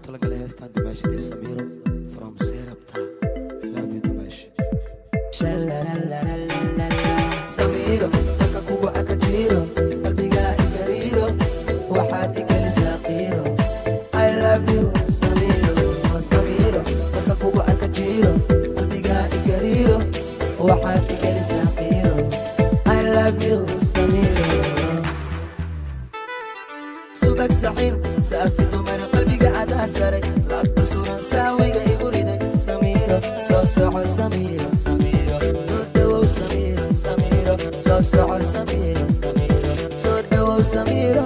talagalay heestan dimaashida Samiro from Serapta. I love you Dimash. Shalalalalalala Samiro marka kugu akajiro qalbiga igariro waxaad igalisa qiro. I love you Samiro Samiro marka kugu akajiro qalbiga igariro waxaad igalisa qiro. I love you Samiro. سبك سحين سأفيد من قلبك أتأثرك لابد صورا ساويك يقولي سميرة صوصع سميرة سميرة تردو سميرة سميرة صوصع سميرة سميرة تردو سميرة.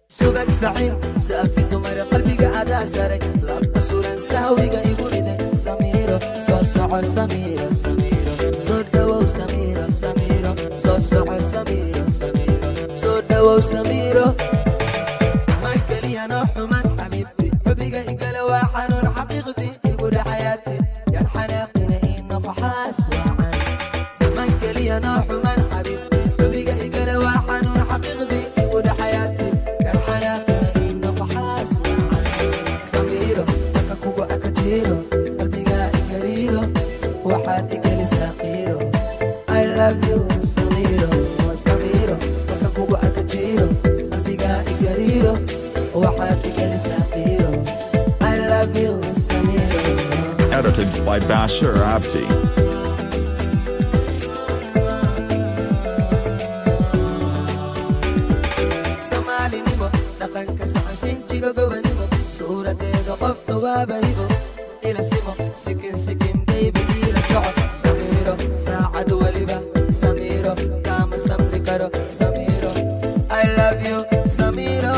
سبك سحين سأفيد من قلبك أتأثرك لابد صورا ساويك يقولي سميرة صوصع سميرة سميرة تردو سميرة سميرة صوصع سميرة سميرة سودة وسميرة. سمعك لي أنا حمان حبيبتي حبيك إقل وحنون حقيقتي يقول حياتي يا الحناقنا إنك حاس وعن. سمعك لي أنا حمان حبيبتي حبيك إقل وحنون حقيقتي يقول حياتي يا الحناقنا إنك حاس وعن. سميرة لك كوكو أكتيرو قلبك إقريرو وحاتك لساقيرو. I love you Samiro Samiro kugu akajiro qalbiga igariro waxaad igalisa qiro. I love you Samiro. Edited by Bashir Abdi. Somali nimo dhaqanka saxan jiga gobanimo suuradeeda qof dawaabahibo ila simo sikin sikin baby ila socod Samiro saacad waliba Samiro kama samri karo Samiro. I love you Samiro.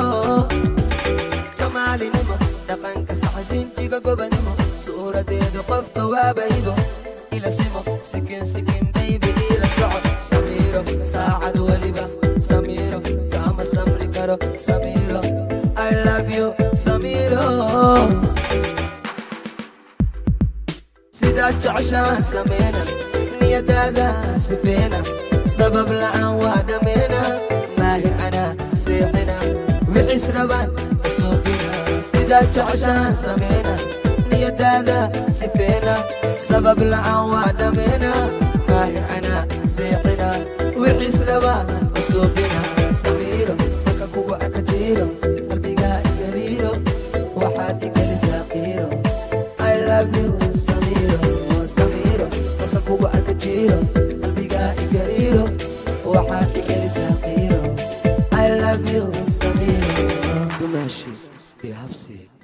Somali nimo dhaqanka saxan jiga gobanimo suuradeeda qof dawaabahibo ila simo sikin sikin baby ila socod Samiro saacad waliba Samiro kama samri karo Samiro. I love you Samiro. سيدا جعشان سمينا نيدادا سفينا سبب لأن وادمينا ماهر أنا سيحنا وعيس ربان وصوفنا. سيدا جعشان سمينا نيدادا سفينا سبب لأن وادمينا ماهر أنا سيحنا وعيس ربان وصوفنا. سميرو مكا كوكو أكتيرو قلبك إقريرو وحاتك لساقيرو. I love you Samiro Samiro marka kugu akajiro qalbiga igariro waxaad igalisa qiro. I love you Samiro Dimashi Habsi.